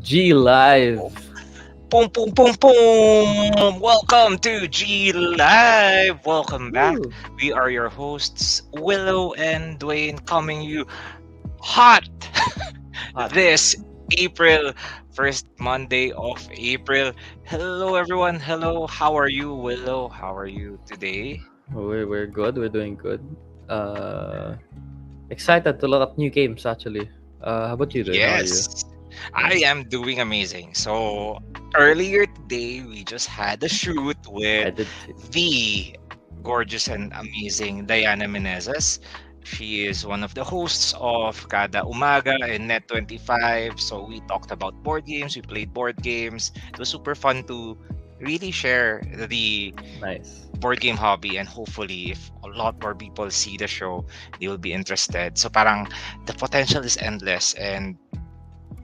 G Live. Boom, boom, boom, boom! Welcome to G Live. Welcome back. Woo. We are your hosts, Willow and Dwayne, coming you hot Hot. this April, first Monday of April. Hello, everyone. Hello. How are you, Willow? How are you today? We're good. We're doing good. Uh, Excited to look at new games actually. How about you, Dwayne? How are you? Yes, I am doing amazing. So earlier today, we just had a shoot with I did too. the gorgeous and amazing Diana Menezes. She is one of the hosts of Kada Umaga and Net25. So we talked about board games, we played board games. It was super fun to really share the Nice. board game hobby, and hopefully if a lot more people see the show, they will be interested. So parang the potential is endless, and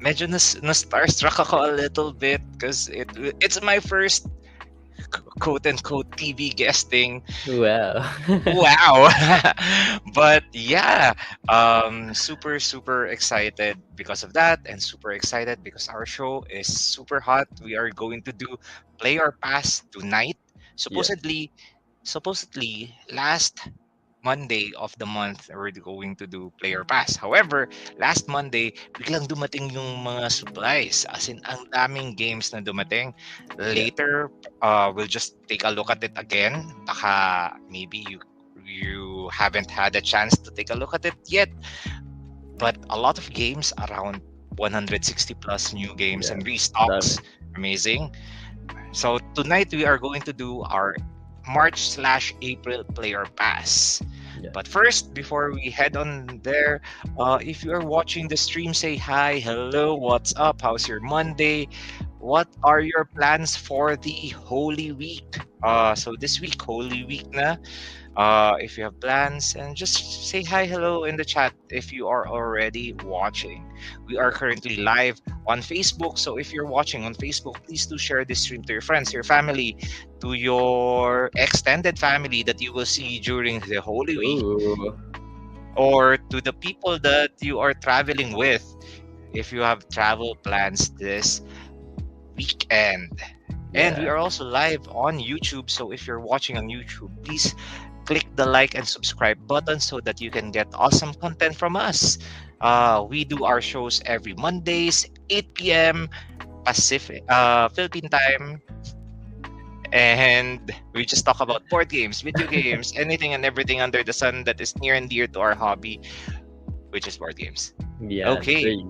medyo na-starstruck ako a little bit because it's my first quote unquote TV guesting. Well. Wow. But yeah, super excited because of that, and super excited because our show is super hot. We are going to do Play or Pass tonight. Yes. Supposedly last Monday of the month we're going to do Player Pass. However, last Monday, biglang dumating yung mga supplies. As in, ang daming games na dumating. Yeah. Later, we'll just take a look at it again. Baka maybe you haven't had a chance to take a look at it yet. But a lot of games, around 160 plus new games Yeah. and restocks. Dami. Amazing. So tonight we are going to do our March/April Player Pass. Yeah. But first, before we head on there, if you are watching the stream, say hi, hello, what's up, how's your Monday? What are your plans for the Holy Week? So this week, Holy Week na. If you have plans, and just say hi, hello in the chat if you are already watching. We are currently live on Facebook, so if you're watching on Facebook, please do share this stream to your friends, your family, to your extended family that you will see during the Holy Week, Ooh. or to the people that you are traveling with if you have travel plans this weekend. And we Yeah. are also live on YouTube, so if you're watching on YouTube, please click the like and subscribe button so that you can get awesome content from us. We do our shows every Mondays, 8 p.m. Pacific, Philippine time, and we just talk about board games, video games, anything and everything under the sun that is near and dear to our hobby, which is board games. Yeah. There Okay. you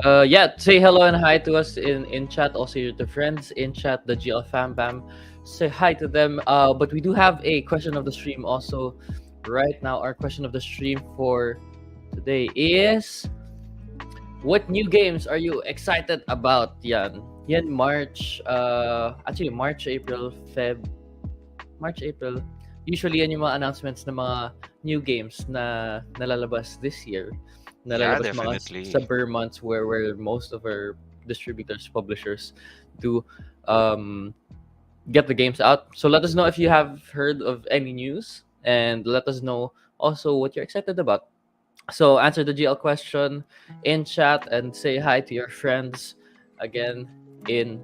go. Yeah, say hello and hi to us in chat. Also, your the friends in chat, the GL Fam Bam. Say hi to them. But we do have a question of the stream also. Right now, our question of the stream for today is: what new games are you excited about? Yan March. Actually, March, April, March, April. Usually, yan yung mga announcements ng mga new games na nalalabas this year. Yeah, Nalalabas mga definitely. summer months where most of our distributors, publishers do get the games out. So let us know if you have heard of any news, and let us know also what you're excited about. So answer the GL question in chat and say hi to your friends again in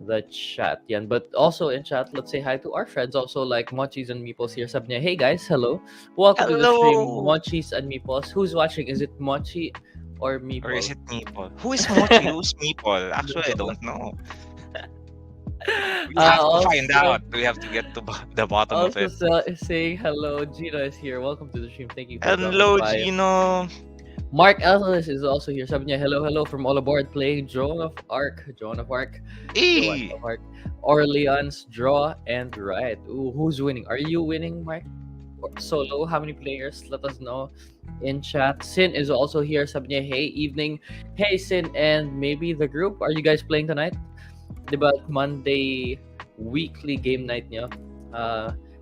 the chat. Yan. But also in chat, let's say hi to our friends also, like Mochis and Meeples here. Sabi niya, hey guys, hello. Welcome to the stream, Hello. Mochis and Meeples. Who's watching? Is it Mochi or Or is Meeple? it Meeple? Who is Mochi? Who's Meeple? Actually, I don't know. We have to find Also, out. We have to get to the bottom of also it. saying hello. Gina is here. Welcome to the stream. Thank you for dropping Hello, by. Gino. Mark Ellis is also here. Sabi niya, hello, hello from all aboard playing Joan of Arc. Joan of Arc. Joan Hey. of Arc. Orleans, draw, and right. Ooh, who's winning? Are you winning, Mark? Or solo? How many players? Let us know in chat. Sin is also here. Sabi niya, hey, evening. Hey, Sin, and maybe the group. Are you guys playing tonight? Diba, Monday weekly game night niyo?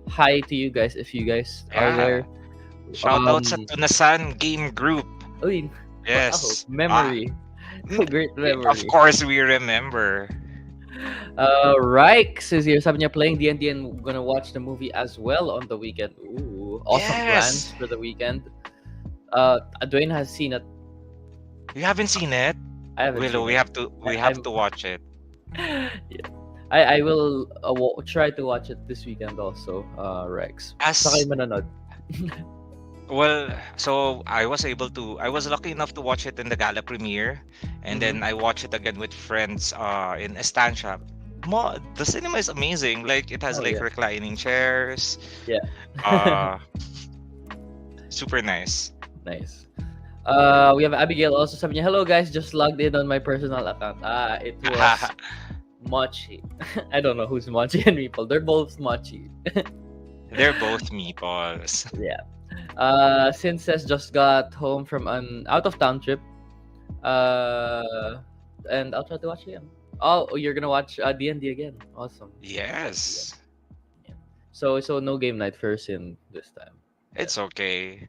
Hi to you guys if you guys are there. Yeah. Shout out sa Tunasan Game Group. Uy, wow, Yes. memory. Great Of memory. course, we remember. Rex is here. Sabi niya, playing D&D and gonna watch the movie as well on the weekend. Ooh, awesome plans Yes. for the weekend. Dwayne has seen it. You haven't seen it? I haven't Willow, seen it. we I, have to watch it. yeah. I will try to watch it this weekend also, Rex. Saka As yung manonood. well, so I was lucky enough to watch it in the gala premiere, and Mm-hmm. then I watched it again with friends in Estancia. The cinema is amazing. Like it has Oh like yeah, reclining chairs. yeah. Uh Super nice. Nice. We have Abigail also sabi niya, hello guys, just logged in on my personal account. It was Mochi. I don't know who's Mochi and Meeple. They're both Mochi. They're both meatballs. Yeah. Since just got home from an out of town trip. And I'll try to watch it again. Oh, you're gonna watch D&D again. Awesome. Yeah. Yes. Yeah. So no game night first in this time. Yeah. It's okay.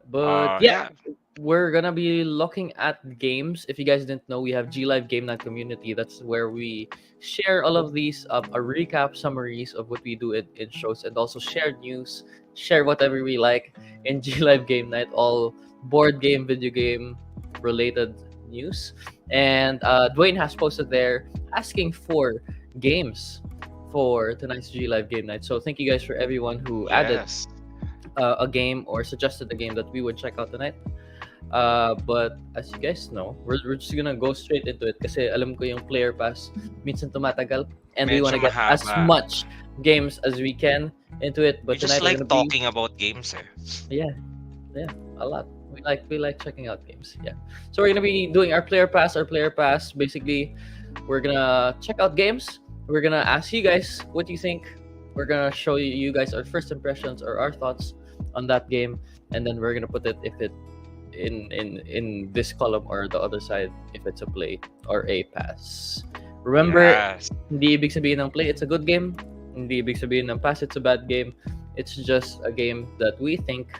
But yeah, Yeah. we're gonna be looking at games. If you guys didn't know, we have G Live Game Night Community. That's where we share all of these a recap summaries of what we do in shows, and also share news, share whatever we like in G Live Game Night, all board game, video game related news. And Dwayne has posted there asking for games for tonight's G Live Game Night. So thank you guys for everyone who added Yes. a game or suggested a game that we would check out tonight. But as you guys know, we're just gonna go straight into it kasi alam ko yung player pass minsan tumatagal and we want Medyo to get as mahaba. much games as we can into it. We But just tonight we're like gonna be talking about games eh. yeah, a lot. We like checking out games. Yeah. So we're gonna be doing our player pass. Our player pass basically, we're gonna check out games. We're gonna ask you guys what you think. We're gonna show you guys our first impressions or our thoughts on that game, and then we're gonna put it if it in this column or the other side if it's a play or a pass. Remember, Yes. hindi ibig sabihin ng play it's a good game. Hindi ibig sabihin ng pass it's a bad game. It's just a game that we think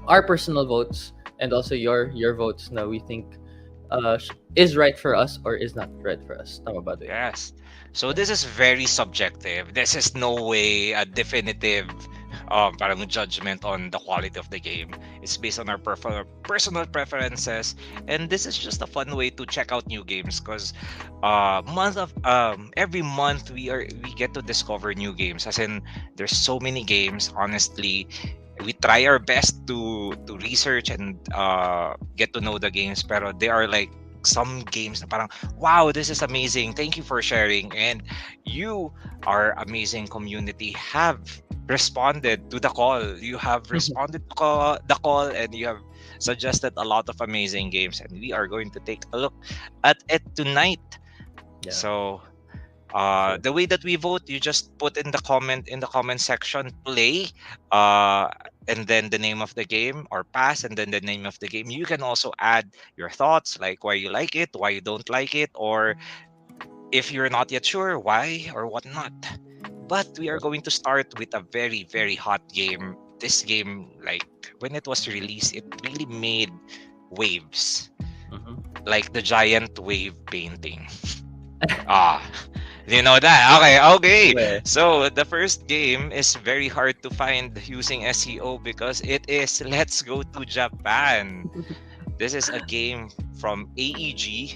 our personal votes and also your votes na we think is right for us or is not right for us. Tama ba, Dwayne? Yes. So this is very subjective. This is no way a definitive parang judgment on the quality of the game. It's based on our personal preferences, and this is just a fun way to check out new games because every month we get to discover new games. As in, there's so many games. Honestly, we try our best to research and get to know the games, pero there are like some games na parang, wow, this is amazing. Thank you for sharing. And you, our amazing community, have responded to the call. You have responded to the call and you have suggested a lot of amazing games. And we are going to take a look at it tonight. Yeah. So Sure. the way that we vote, you just put in the comment section play and then the name of the game, or pass and then the name of the game. You can also add your thoughts, like why you like it, why you don't like it, or if you're not yet sure why or whatnot. But we are going to start with a very, very hot game. This game, like when it was released, it really made waves, Mhm. like the giant wave painting. Ah, you know that? Okay. Where? So the first game is very hard to find using SEO because it is Let's Go to Japan. This is a game from AEG.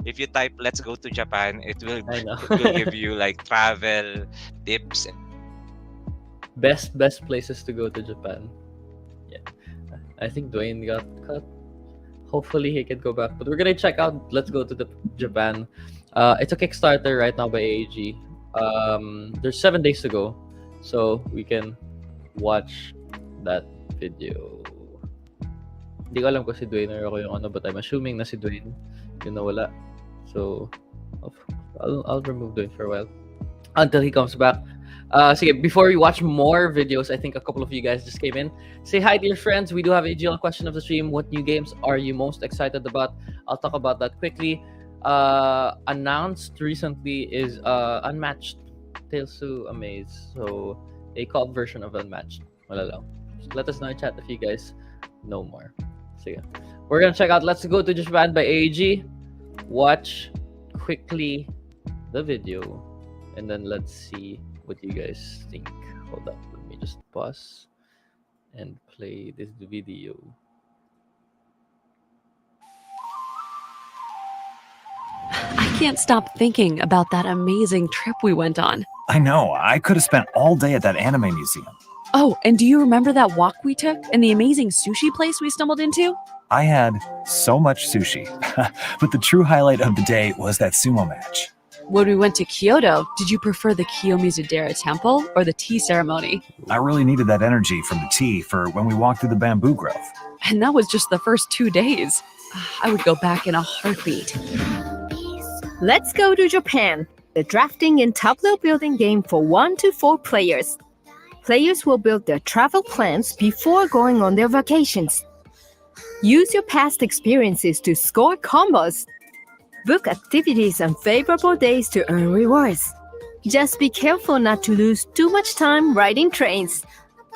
If you type Let's Go to Japan, I know. it will give you like travel tips. best places to go to Japan. Yeah. I think Dwayne got cut. Hopefully he can go back. But we're gonna check out Let's Go to the Japan. It's a Kickstarter right now by AEG. There's 7 days to go, so we can watch that video. Hindi ko alam kung si Dwayne or ako yung ano, but I'm assuming na si Dwayne yung nawala. So I'll remove Dwayne for a while until he comes back. Sige, before we watch more videos, I think a couple of you guys just came in. Say hi to your friends. We do have a GL question of the stream. What new games are you most excited about? I'll talk about that quickly. Announced recently is Unmatched Tales to Amaze. So a co-op version of Unmatched. Wala lang. Just let us know in chat if you guys know more. Sige. We're gonna check out Let's Go to Japan by AEG. Watch quickly the video and then let's see what you guys think. Hold up, let me just pause and play this video. I can't stop thinking about that amazing trip we went on. I know, I could have spent all day at that anime museum. Oh, and do you remember that walk we took and the amazing sushi place we stumbled into? I had so much sushi, but the true highlight of the day was that sumo match. When we went to Kyoto, did you prefer the Kiyomizu-dera temple or the tea ceremony? I really needed that energy from the tea for when we walked through the bamboo grove. And that was just the first 2 days. I would go back in a heartbeat. Let's go to Japan. The drafting and tableau building game for 1 to 4 players. Players will build their travel plans before going on their vacations. Use your past experiences to score combos. Book activities on favorable days to earn rewards. Just be careful not to lose too much time riding trains.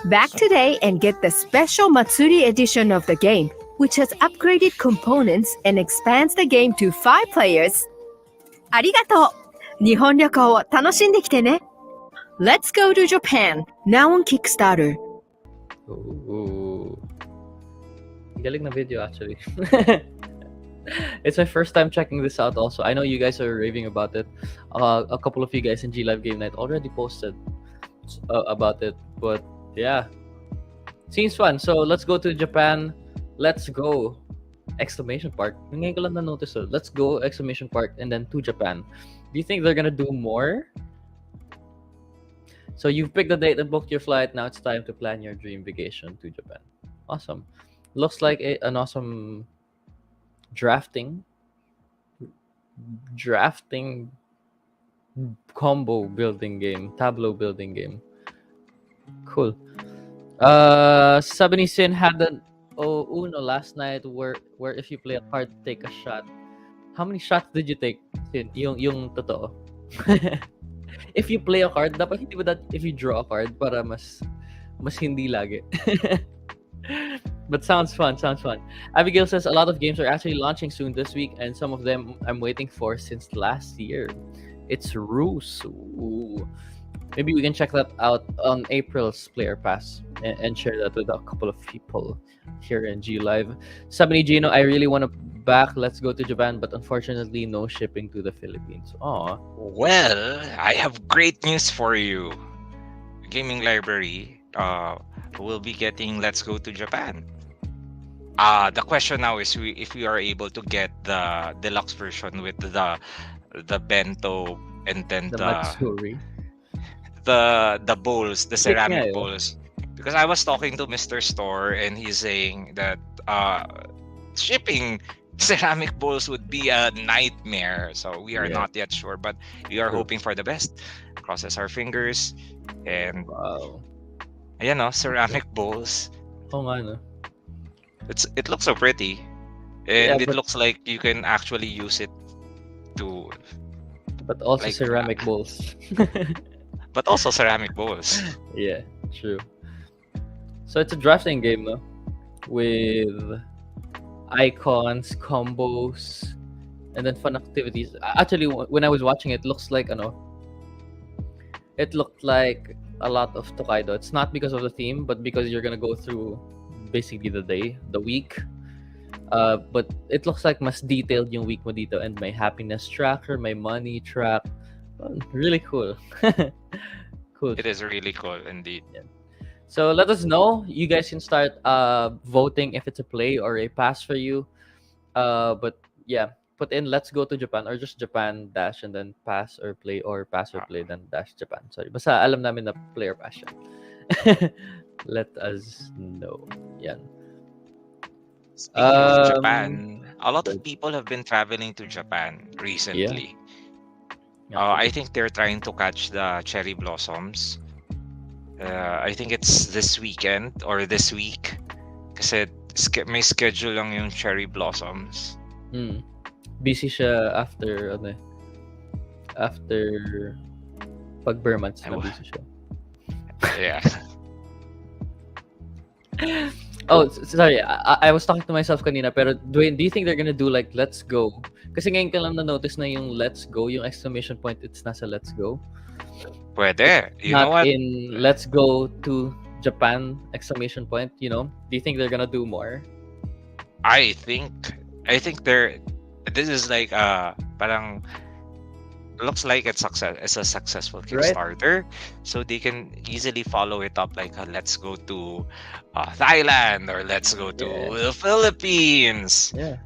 Back today and get the special Matsuri edition of the game, which has upgraded components and expands the game to 5 players. ありがとう。日本旅行を楽しんできてね。Let's go to Japan, now on Kickstarter. Ooh. Galing na video actually. It's my first time checking this out also. I know you guys are raving about it. A couple of you guys in G Live Game Night already posted about it. But yeah. Seems fun. So let's go to Japan. Let's go! Exclamation mark. Ngayon ko lang na-notice. Let's go! Exclamation mark. And then to Japan. Do you think they're gonna do more? So you've picked the date and booked your flight. Now it's time to plan your dream vacation to Japan. Awesome. Looks like an awesome drafting combo building game, tableau building game. Cool. Sabi ni Sin had an Uno last night where if you play a card, take a shot. How many shots did you take, Sin? Yung totoo. If you play a card, dapat hindi ba that if you draw a card para mas hindi lagi. But sounds fun. Abigail says a lot of games are actually launching soon this week, and some of them I'm waiting for since last year. It's Ruse. Ooh. Maybe we can check that out on April's Player Pass and share that with a couple of people here in G Live. Sabini Gino, I really want to back Let's Go to Japan, but unfortunately no shipping to the Philippines. Aw. Well, I have great news for you. Gaming Library will be getting Let's Go to Japan. The question now is if we are able to get the deluxe version with the bento and then The Matsuri. the bowls, the ceramic nga, bowls. Because I was talking to Mr. Store and he's saying that shipping ceramic bowls would be a nightmare. So we are not yet sure, but we are hoping for the best. Crosses our fingers. And Wow. ayan, no, ceramic bowls. Oo nga, no? It looks so pretty, and Yeah, it looks like you can actually use it to, but also like, ceramic bowls. but also ceramic bowls. Yeah, true. So it's a drafting game, no? With icons, combos, and then fun activities. Actually, when I was watching it, looks like it looked like a lot of Tokaido. It's not because of the theme, but because you're gonna go through basically the week. But it looks like mas detailed yung week mo dito, and my happiness tracker, my money track. Really cool. Cool. It is really cool indeed. So let us know. You guys can start voting if it's a play or a pass for you. But yeah, put in Let's Go to Japan or just Japan dash and then pass or play or pass or play then dash Japan. Sorry. Basta alam namin na player pass siya. Let us know. Yan. Speaking of Japan, a lot of people have been traveling to Japan recently. I think they're trying to catch the cherry blossoms. I think it's this weekend or this week. Kasi may schedule lang yung cherry blossoms. Busy siya after pag bare months na busy siya. Yeah. Oh, sorry. I was talking to myself kanina, pero Dwayne, do you think they're gonna do like Let's Go? Kasi ngayon ka lang na-notice na yung Let's Go, yung exclamation point, it's nasa Let's Go. Pwede. You Not know what? in Let's Go to Japan, exclamation point, you know? Do you think they're gonna do more? I think this is like parang looks like it's a successful Right? Kickstarter, so they can easily follow it up like let's go to Thailand or let's go to Yeah. the Philippines. Yeah.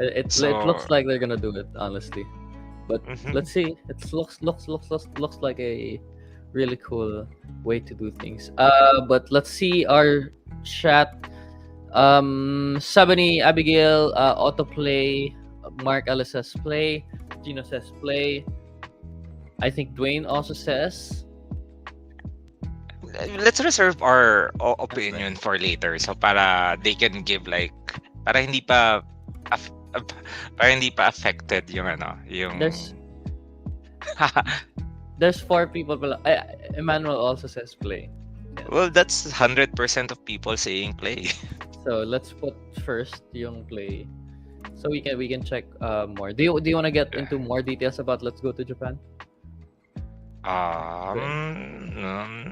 It So looks like they're gonna do it, honestly. But mhm. let's see. It looks like a really cool way to do things. But let's see our chat. Sabani, Abigail, autoplay. Mark Ellis says play. Gino says play. I think Dwayne also says. Let's reserve our That's right. opinion for later, so para they can give like para hindi pa aff- para hindi pa affected yung There's there's 4 people. Emmanuel also says play. Yeah. well, that's 100% of people saying play. So let's put first yung play. So we can check more. Do you want to get into more details about Let's Go to Japan?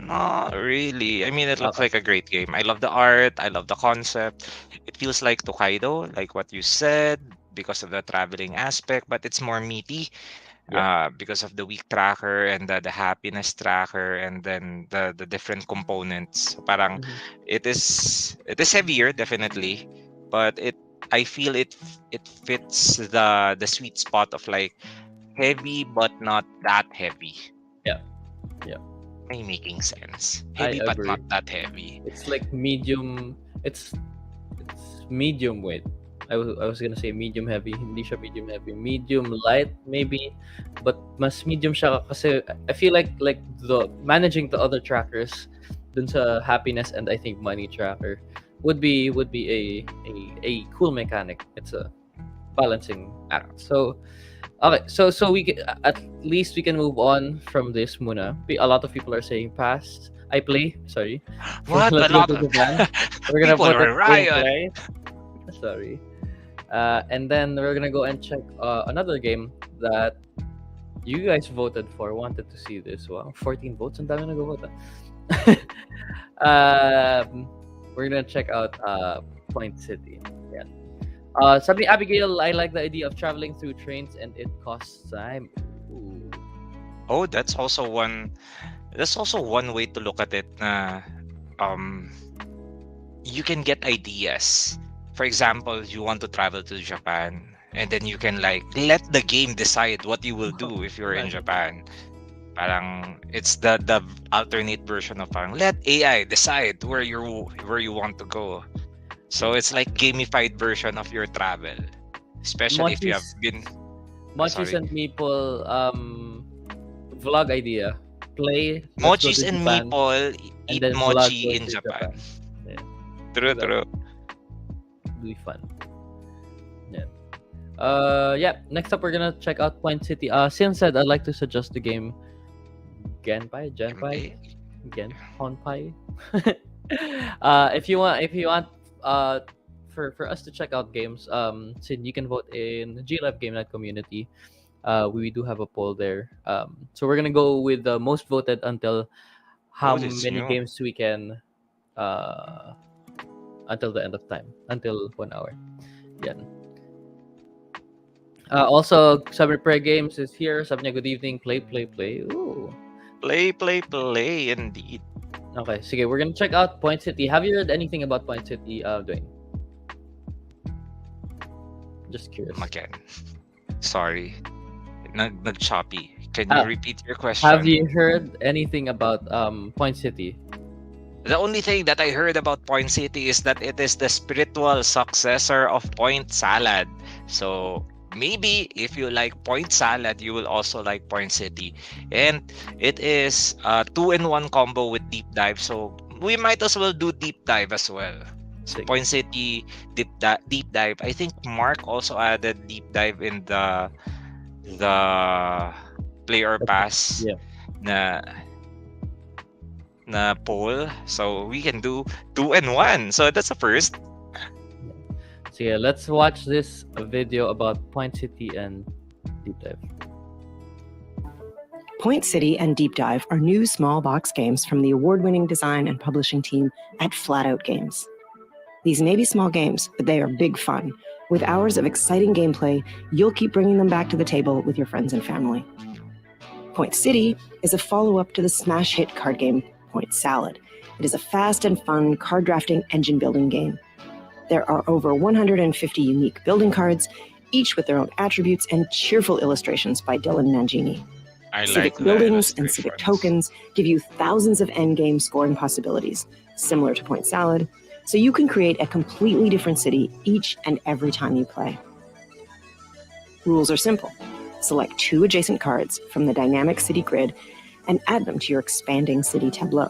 Not really. I mean, it looks Okay. like a great game. I love the art. I love the concept. It feels like Tokaido, like what you said, because of the traveling aspect, but it's more meaty. Yeah. Because of the week tracker and the happiness tracker and then the different components. So parang Mhm. it is heavier definitely, but I feel it fits the sweet spot of like heavy but not that heavy. Yeah. Yeah. May making sense. I Heavy but agree. not that heavy. It's like medium. It's medium weight. I was gonna say medium heavy. Hindi siya medium heavy. Medium light maybe, but mas medium siya kasi I feel like the managing the other trackers dun sa happiness and I think money tracker would be a cool mechanic. It's a balancing act. So okay, so at least we can move on from this muna. A lot of people are saying pass. I play. Sorry. What? Let's A go lot to of Japan. We're gonna people put it are in riot. play. Sorry. And then we're gonna go and check another game that you guys voted for. Wanted to see this. Wow, 14 votes. Ang dami nag-vote. We're gonna check out Point City. Yeah. Sabi ni Abigail, I like the idea of traveling through trains and it costs time. Ooh. Oh, that's also one way to look at it na you can get ideas. For example, you want to travel to Japan and then you can like let the game decide what you will do if you're in Imagine. Japan. Parang it's the alternate version of parang let AI decide where you want to go. So it's like gamified version of your travel. Especially if you have been Mochis sorry. and Meeple vlog idea. Play Let's Go Mochis to and Japan, Meeple and eat then vlog mochi going in to Japan. Yeah. True, That true. would be fun. Yeah. Yeah. Next up, we're gonna check out Point City. Sin said, "I'd like to suggest the game Genpai, Honpai. If you want, for us to check out games, Sin, you can vote in the G Live Game Night community. We do have a poll there. So we're gonna go with the most voted until how Oh, that's many new. games we can, until the end of time, until 1 hour. Yeah. Also, Summer Prayer Games is here. Sabi niya, good evening. Play. Ooh. Play, indeed. Okay, sige, we're gonna check out Point City. Have you heard anything about Point City, Dwayne? Just curious. Again. Sorry. Nag-choppy. Can you repeat your question? Have you heard anything about Point City? The only thing that I heard about Point City is that it is the spiritual successor of Point Salad. So maybe if you like Point Salad, you will also like Point City. And it is a 2-in-1 combo with Deep Dive. So we might as well do Deep Dive as well. So Sige. Point City, Deep Dive. I think Mark also added Deep Dive in the player pass Yeah. na poll. So we can do 2-in-1. So that's a first. So yeah, let's watch this video about Point City and Deep Dive. Point City and Deep Dive are new small box games from the award-winning design and publishing team at Flatout Games. These may be small games, but they are big fun, With hours of exciting gameplay, you'll keep bringing them back to the table with your friends and family. Point City is a follow-up to the smash hit card game Point Salad. It is a fast and fun card drafting engine building game. There are over 150 unique building cards, each with their own attributes and cheerful illustrations by Dylan Mangini. I Civic like the buildings and civic illustrations. tokens give you thousands of endgame scoring possibilities, similar to Point Salad, so you can create a completely different city each and every time you play. Rules are simple. Select 2 adjacent cards from the dynamic city grid and add them to your expanding city tableau.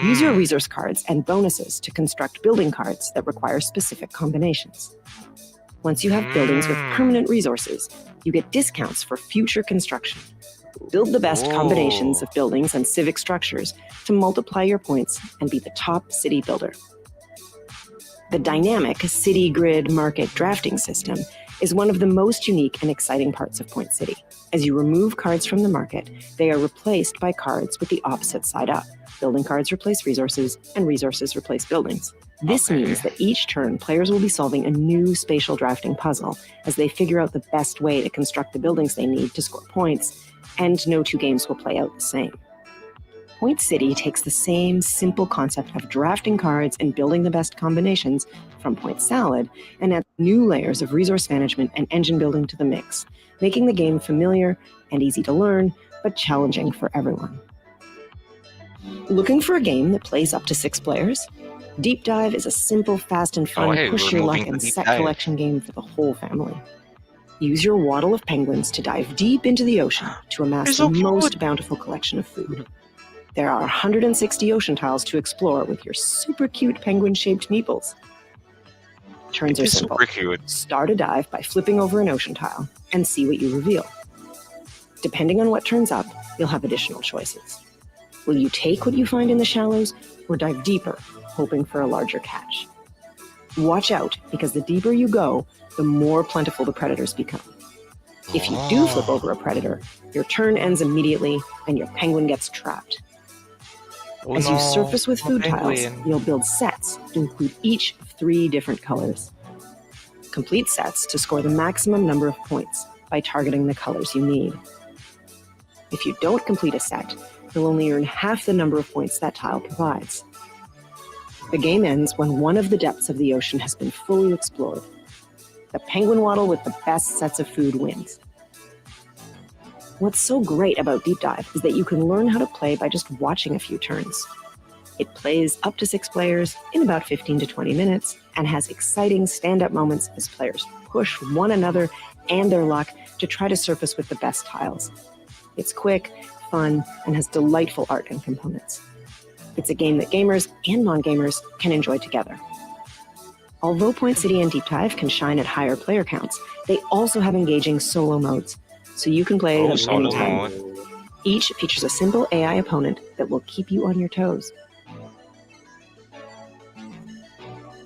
Use your resource cards and bonuses to construct building cards that require specific combinations. Once you have buildings with permanent resources, you get discounts for future construction. Build the best combinations of buildings and civic structures to multiply your points and be the top city builder. The dynamic city grid market drafting system is one of the most unique and exciting parts of Point City. As you remove cards from the market, they are replaced by cards with the opposite side up. Building cards replace resources, and resources replace buildings. This means that each turn, players will be solving a new spatial drafting puzzle as they figure out the best way to construct the buildings they need to score points, and no 2 games will play out the same. Point City takes the same simple concept of drafting cards and building the best combinations from Point Salad and adds new layers of resource management and engine building to the mix, making the game familiar and easy to learn, but challenging for everyone. Looking for a game that plays up to 6 players? Deep Dive is a simple, fast, and fun hey, push we're your luck moving to and Deep set Dive. collection game for the whole family. Use your waddle of penguins to dive deep into the ocean to amass They're so the most cute. bountiful collection of food. There are 160 ocean tiles to explore with your super cute penguin-shaped meeples. Turns are It's simple. super cute. Start a dive by flipping over an ocean tile and see what you reveal. Depending on what turns up, you'll have additional choices. Will you take what you find in the shallows or dive deeper, hoping for a larger catch? Watch out, because the deeper you go, the more plentiful the predators become. If you do flip over a predator, your turn ends immediately and your penguin gets trapped. As you surface with food tiles, you'll build sets to include each of 3 different colors. Complete sets to score the maximum number of points by targeting the colors you need. If you don't complete a set, you'll only earn half the number of points that tile provides. The game ends when one of the depths of the ocean has been fully explored. The penguin waddle with the best sets of food wins. What's so great about Deep Dive is that you can learn how to play by just watching a few turns. It plays up to 6 players in about 15 to 20 minutes and has exciting stand-up moments as players push one another and their luck to try to surface with the best tiles. It's quick, fun, and has delightful art and components. It's a game that gamers and non-gamers can enjoy together. Although Point City and Deep Dive can shine at higher player counts, they also have engaging solo modes, so you can play them solo anytime. mode. Each features a simple AI opponent that will keep you on your toes.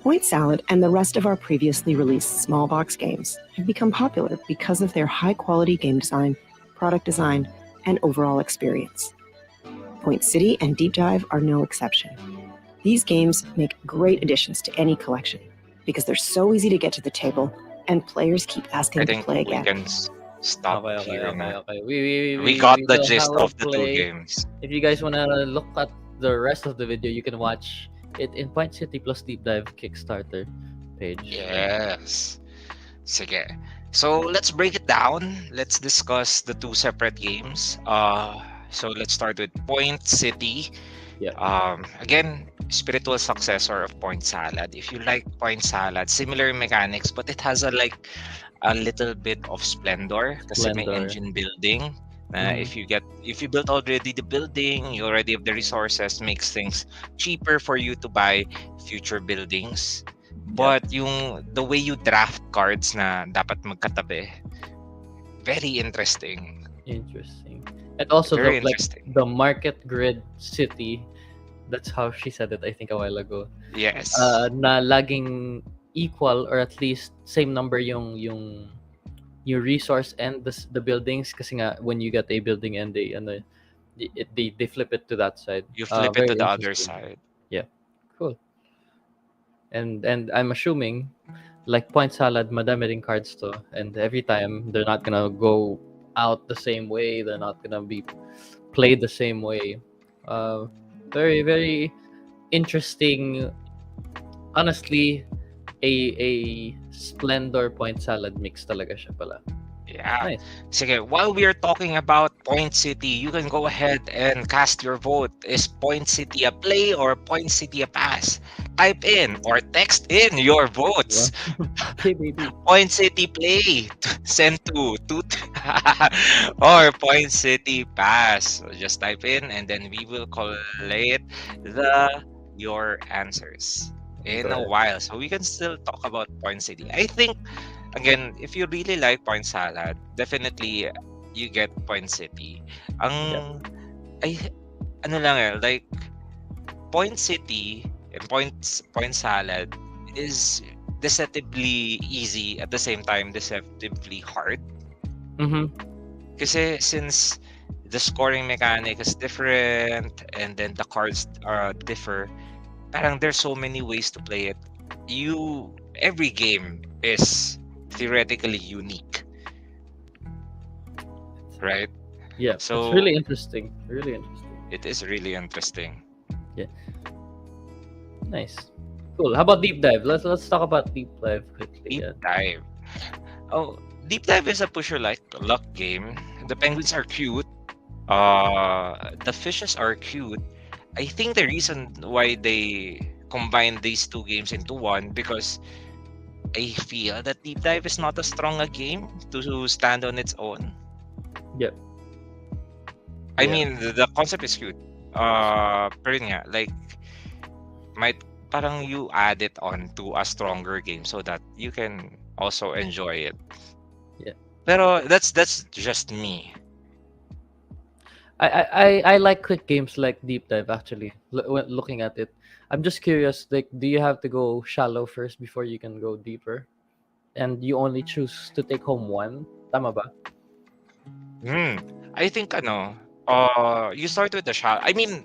Point Salad and the rest of our previously released small box games have become popular because of their high-quality game design, product design, and overall experience. Point City and Deep Dive are no exception. These games make great additions to any collection because they're so easy to get to the table and players keep asking I to think play we again. can stop here na. Okay. We got the will gist have a of the 2 play. games. If you guys wanna look at the rest of the video, you can watch it in Point City plus Deep Dive Kickstarter page. Yes. Sige. So let's break it down. Let's discuss the 2 separate games. So let's start with Point City. Yeah. Again, spiritual successor of Point Salad. If you like Point Salad, similar mechanics, but it has a little bit of splendor kasi may Splendor. engine building. Mhm. If you built already the building, you already have the resources, makes things cheaper for you to buy future buildings. But the way you draft cards na dapat magkatabi, very interesting. Interesting. And also Very the interesting. the market grid city. That's how she said it, I think, a while ago. Yes. Na laging equal or at least same number yung resource and the buildings kasi nga when you get a building and they flip it to that side. You flip it Very to the other interesting. side. Yeah. Cool. And I'm assuming like Point Salad, madami ring cards to, and every time they're not gonna go out the same way. They're not gonna be played the same way. Very very interesting. Honestly, a Splendor Point Salad mix talaga siya pala. Yeah. Nice. Sige, while we are talking about Point City, you can go ahead and cast your vote. Is Point City a play or Point City a pass? Type in or text in your votes. Okay, baby. Point City play. Send to or Point City pass. So just type in and then we will collate your answers in a Right. while. So we can still talk about Point City. I think again, if you really like Point Salad, definitely you get Point City. Ang ay ano lang like Point City and Point Salad is deceptively easy at the same time deceptively hard. Mm-hmm. Kasi since the scoring mechanic is different and then the cards differ, parang there's so many ways to play it. Every game is theoretically unique, right? Yeah. So it's really interesting. Really interesting. it is really interesting. Nice. Cool. How about deep dive? Let's talk about deep dive quickly. Deep dive. Oh, Deep Dive is a push your luck game. The penguins are cute. The fishes are cute. I think the reason why they combined these two games into one because I feel that Deep Dive is not as strong a game to stand on its own. Yep. I Yeah. mean, the concept is cute. Pero yun nga, like, might parang you add it on to a stronger game so that you can also enjoy it. Yeah. Pero that's just me. I like quick games like deep dive actually. When looking at it, I'm just curious. Like, do you have to go shallow first before you can go deeper, and you only choose to take home one? Tama ba? I think you start with the shallow. I mean,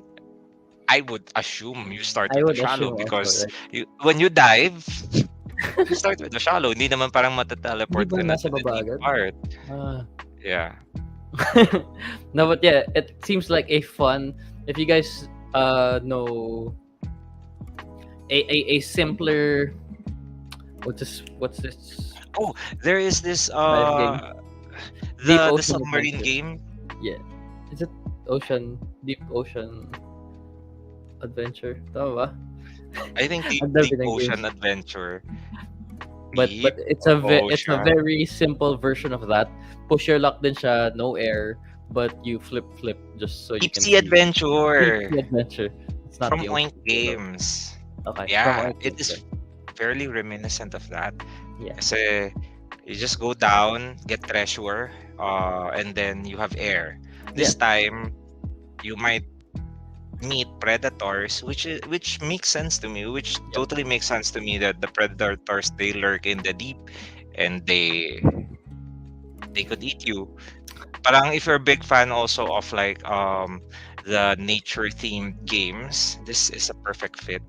I would assume you start I with the would shallow assume because also, when you dive, you start with the shallow. Hindi naman parang Hindi matateleport ba ka na nasa to the baba deep agad? part. Ah. Yeah. No, but yeah, it seems like a fun. If you guys know a simpler, what's this Oh, there is this dive game? Deep the Ocean submarine Adventure. game. Yeah, is it Deep Ocean Adventure? Tama ba? I think Ang dami Deep ng Ocean games. Adventure. But Deep it's a Ocean. very simple version of that. Push your luck din siya, no air, but you flip just so you Deep can Sea see. Adventure Deep Sea Adventure. It's not from the Oink ocean, Games. Okay. Yeah, from it Oink, is fairly reminiscent of that. Yeah. Kasi you just go down, get treasure, and then you have air. This time, you might meet predators, which makes sense to me. Which totally makes sense to me that the predators they lurk in the deep, and they could eat you. Parang if you're a big fan also of like the nature themed games, this is a perfect fit.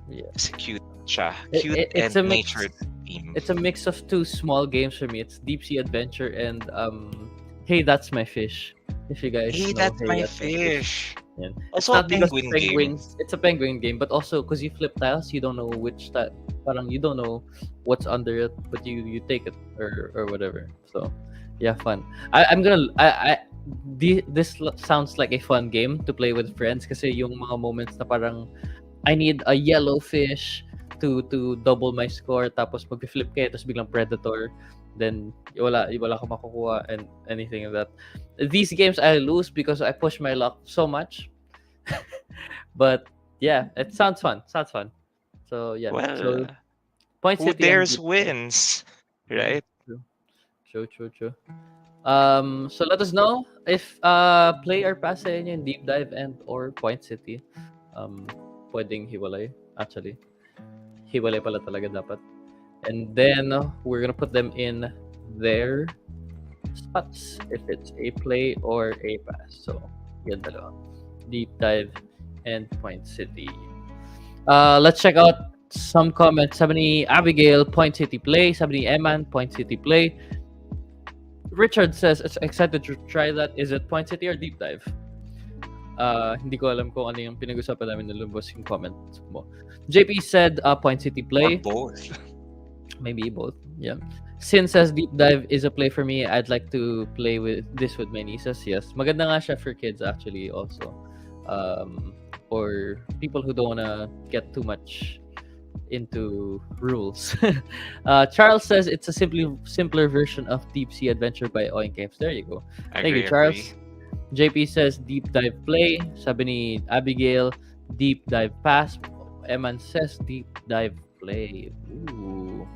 Yeah. It's cute siya. It- Cute it- it's and a mix. nature theme. It's a mix of two small games for me. It's Deep Sea Adventure and Hey That's My Fish. If you guys Hey, know that's my fish. Yeah. Also a Not because penguin game. It's a penguin game, but also because you flip tiles, you don't know which tile. Parang you don't know what's under it, but you take it or whatever. So yeah, fun. This sounds like a fun game to play with friends kasi yung mga moments na parang I need a yellow fish to double my score tapos mag-flip kayo tapos biglang predator, then wala ka makukuha and anything of that. These games I lose because I push my luck so much. But yeah, it sounds fun. So yeah. Well, So Point who City and dares Deep Dive. wins, right? True. So let us know if play or pass sa inyo in Deep Dive and or Point City. Pwedeng hiwalay actually. Hiwalay pala talaga dapat. And then we're gonna put them in their spots if it's a play or a pass. So yan dalawa. Deep Dive and Point City. Let's check out some comments. Sabi ni Abigail, Point City play. Sabi ni Eman, Point City play. Richard says, excited to try that. Is it Point City or Deep Dive? Hindi ko alam kung ano yung pinag-usapan namin na lumabas yung comments mo. JP said, Point City Or play. both. Maybe both. Yeah. Sin says Deep Dive is a play for me. I'd like to play with this with my nieces. Yes. Maganda nga siya for kids actually also. Or people who don't wanna get too much into rules. Charles says it's a simpler version of Deep Sea Adventure by Oink Games. There you go. Thank you, Charles. JP says Deep Dive play. Sabi ni Abigail, Deep Dive pass. Eman says Deep Dive play. Ooh.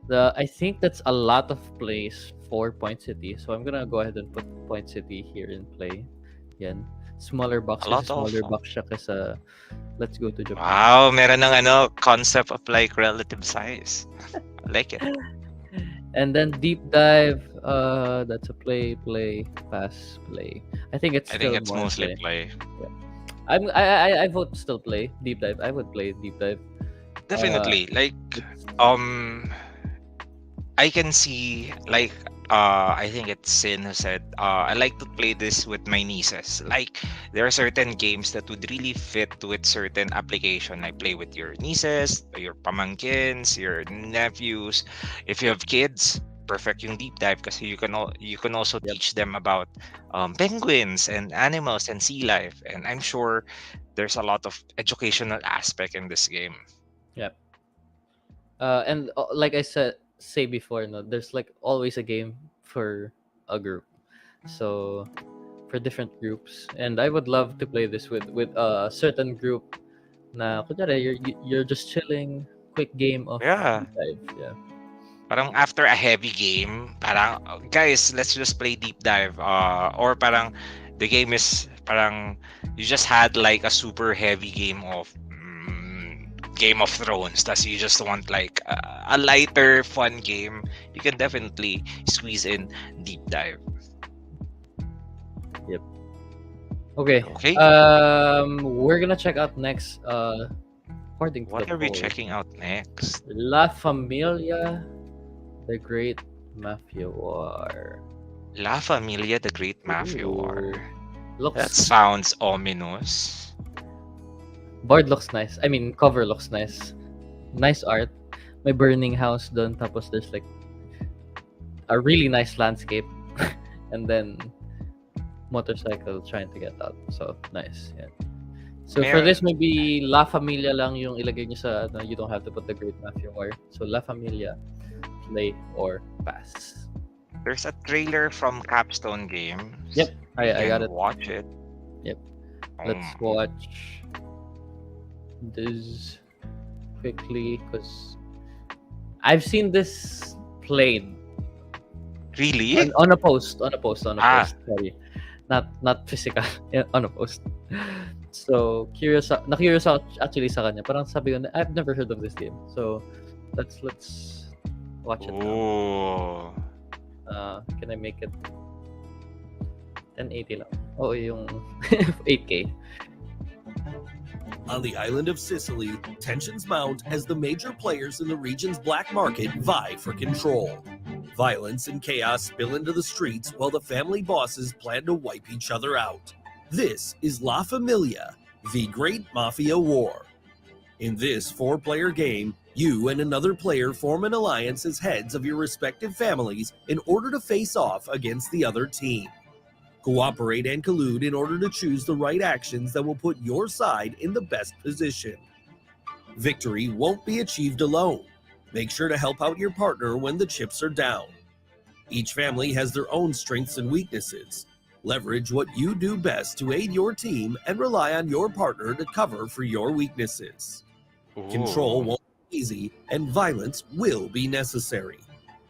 I think that's a lot of plays for Point City. So I'm gonna go ahead and put Point City here in play. Yan. Smaller box. Smaller box siya kaysa Let's Go to Japan. Wow, meron ng concept of like relative size. I like it. And then Deep Dive, that's a play, pass, play. I think it's mostly play. Yeah. I vote still play Deep Dive. I would play Deep Dive. Definitely. I can see I think it's Sin who said I like to play this with my nieces. Like there are certain games that would really fit with certain application. I play with your nieces, your pamangkins, your nephews. If you have kids, perfect yung Deep Dive kasi you can also teach them about penguins and animals and sea life. And I'm sure there's a lot of educational aspect in this game. Yep. And like I say before, there's like always a game for a group, so for different groups, and I would love to play this with a certain group na kunyari you're just chilling, quick game of Yeah. Deep Dive. Yeah, Parang after a heavy game, parang guys, let's just play Deep Dive. Or parang the game is parang you just had like a super heavy game of Game of Thrones. Thus you just want like a lighter, fun game. You can definitely squeeze in Deep Dive. Yep. Okay. We're gonna check out next. According to What the are we poll, checking out next? La Familia, the Great Mafia War. La Familia, the Great Mafia War. Looks That sounds ominous. board looks nice. I mean, cover looks nice. Nice art. May burning house done. Tapos there's like a really nice landscape. And then motorcycle trying to get out. So, nice. Yeah. So, for this, maybe La Familia lang yung ilagay nyo sa, you don't have to put the Great Mafia War. So, La Familia, play or pass. There's a trailer from Capstone Games. Yep. I got it. Watch it. Yep. Let's watch this quickly because I've seen this played. Really? On a post. Sorry, not physical. On a post. So na-curious ako actually sa kanya. Parang sabi ko, I've never heard of this game. So let's watch it now. Can I make it 1080 lang? Oh, yung 8K. On the island of Sicily, tensions mount as the major players in the region's black market vie for control. Violence and chaos spill into the streets while the family bosses plan to wipe each other out. This is La Familia, the Great Mafia War. In this 4-player game, you and another player form an alliance as heads of your respective families in order to face off against the other team. Cooperate and collude in order to choose the right actions that will put your side in the best position. Victory won't be achieved alone. Make sure to help out your partner when the chips are down. Each family has their own strengths and weaknesses. Leverage what you do best to aid your team and rely on your partner to cover for your weaknesses. Control won't be easy and violence will be necessary.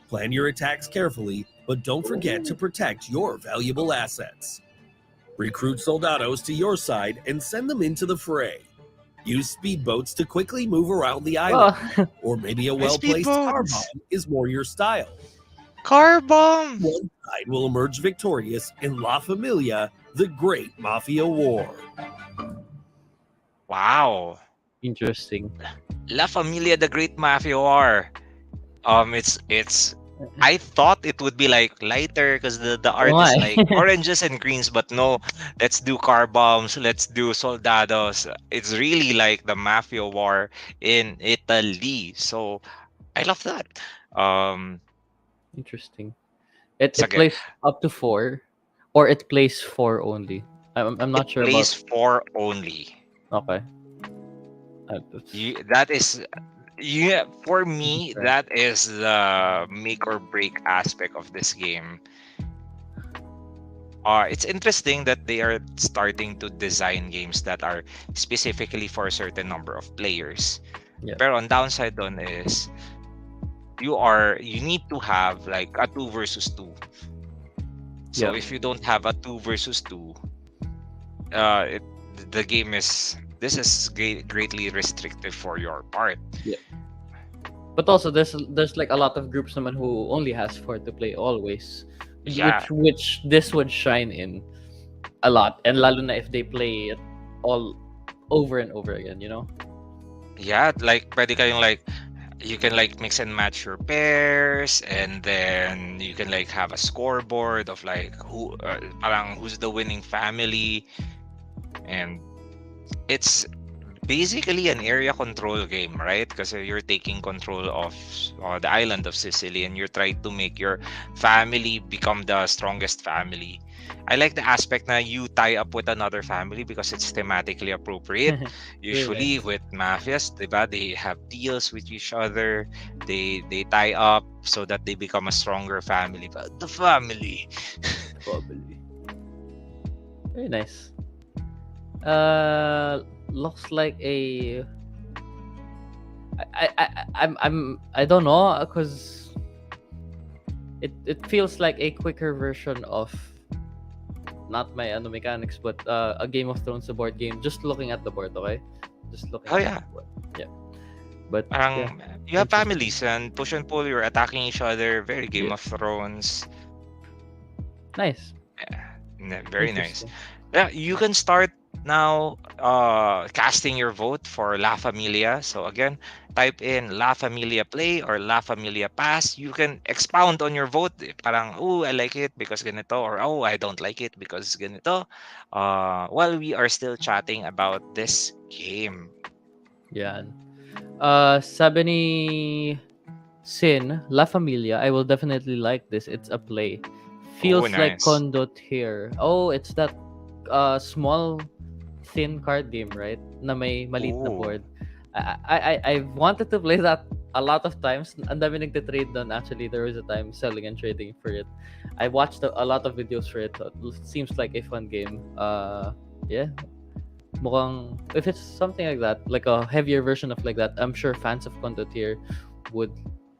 Plan your attacks carefully, but don't forget to protect your valuable assets. Recruit soldados to your side and send them into the fray. Use speedboats to quickly move around the island. Or maybe a well-placed car bomb is more your style. Car bomb! One side will emerge victorious in La Familia, the Great Mafia War. Wow. Interesting. La Familia, the Great Mafia War. It's I thought it would be like lighter because the Oh art is my. like oranges and greens, but no, let's do car bombs, let's do soldados. It's really like the mafia war in Italy. So I love that. Um, Interesting. It Sige, plays up to four, or it plays four only. I'm it not sure about. plays for only. Okay. That is, yeah, for me, Different. that is the make or break aspect of this game. It's interesting that they are starting to design games that are specifically for a certain number of players. Yeah. Pero on downside doon is you need to have like a 2 versus 2. So Yeah. if you don't have a 2 versus 2, uh, it, the game is this is greatly restrictive for your part. Yeah. But also there's like a lot of groups naman who only has four to play always, Yeah, which this would shine in a lot, and lalo na if they play it all over and over again, you know. yeah, like pwede kayong like you can like mix and match your pairs, and then you can like have a scoreboard of like parang who's the winning family, and it's basically an area control game, right? Because you're taking control of the island of Sicily, and you're trying to make your family become the strongest family. I like the aspect na you tie up with another family because it's thematically appropriate. Really Usually nice. with mafias, diba, they have deals with each other. They tie up so that they become a stronger family. But the family, Probably. Very nice. Looks like a. I don't know because it feels like a quicker version of not my mechanics, but a Game of Thrones, a board game. Just looking at the board, okay? Just looking oh at yeah, the board. Yeah, but yeah, parang you have interesting. families and push and pull. You're attacking each other. Very Game Yeah, of Thrones. nice, Very nice. interesting. Yeah, you can start now casting your vote for La Familia. So again, type in La Familia Play or La Familia Pass. You can expound on your vote. Parang, oh, I like it because ganito, or oh, I don't like it because ganito. While we are still chatting about this game. Yeah. Sabi ni Sin, La Familia, I will definitely like this. It's a play. Oh, Feels like nice. Condottiere. Oh, it's that small thin card game, right? Na may maliit na Oh, board. I've wanted to play that a lot of times. Ang dami nagte-trade doon. Actually, there was a time selling and trading for it. I watched a lot of videos for it. It seems like a fun game. Yeah. Mukhang, if it's something like that, like a heavier version of like that, I'm sure fans of Condottiere would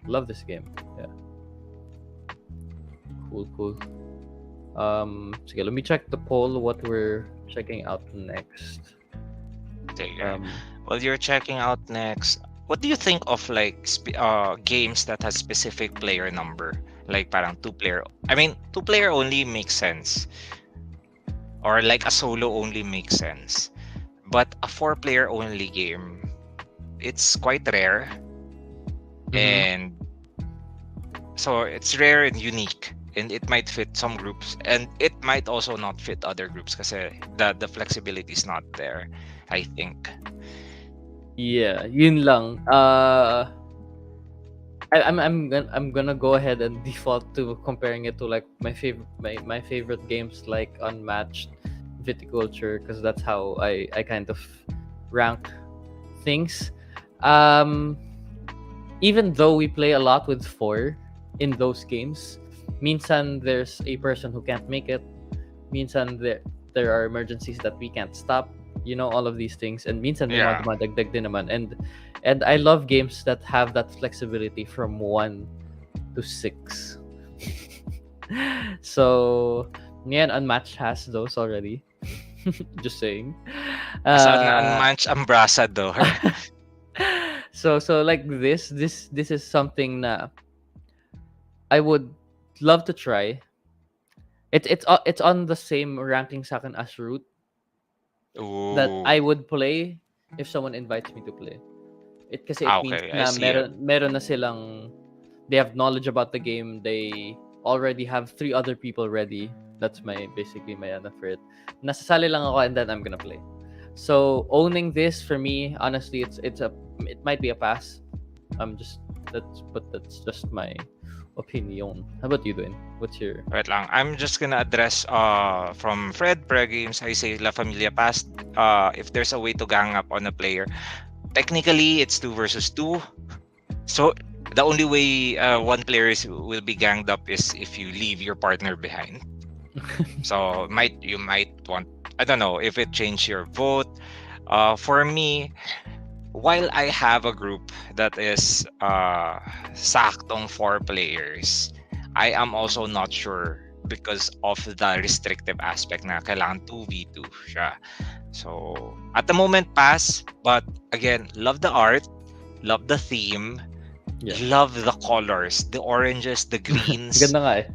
love this game. Yeah. Cool. Sige, let me check the poll. What we're checking out next. there you go. Um, Well, you're checking out next. What do you think of like games that has specific player number? Like parang two player. I mean, two player only makes sense, or like a solo only makes sense. But a four player only game, it's quite rare, mhm. and so it's rare and unique. And it might fit some groups, and it might also not fit other groups because the flexibility is not there, I think. Yeah, yun lang. I'm gonna go ahead and default to comparing it to like my favorite games like Unmatched, Viticulture, because that's how I kind of rank things. Um, Even though we play a lot with four in those games, minsan there's a person who can't make it. Minsan there are emergencies that we can't stop. You know, all of these things, and minsan may mga Yeah. dumadagdag din naman. And I love games that have that flexibility from 1 to 6. So, ngayon Unmatched has those already. Just saying. As an Uh, unmatched ambassador. so like this is something na I would love to try. It's on the same ranking sa akin as Root that Ooh. I would play if someone invites me to play. Kasi it means Okay, I na see. meron na silang, they have knowledge about the game. They already have 3 other people ready. That's basically my answer for it. Nasasali lang ako and then I'm gonna play. So owning this for me, honestly, it might be a pass. That's just my opinion. How about you, Dwayne? What's your... Wait lang. I'm just gonna address from Fred Pre-Games. I say La Familia Pass. If there's a way to gang up on a player, technically it's 2 versus 2. So the only way one player will be ganged up is if you leave your partner behind. So you might want, I don't know if it changed your vote. For me, while I have a group that is saktong 4 players, I am also not sure because of the restrictive aspect na kailangan 2v2 siya. So at the moment, pass. But again, love the art, love the theme, love the colors, the oranges, the greens. Ganda nga eh.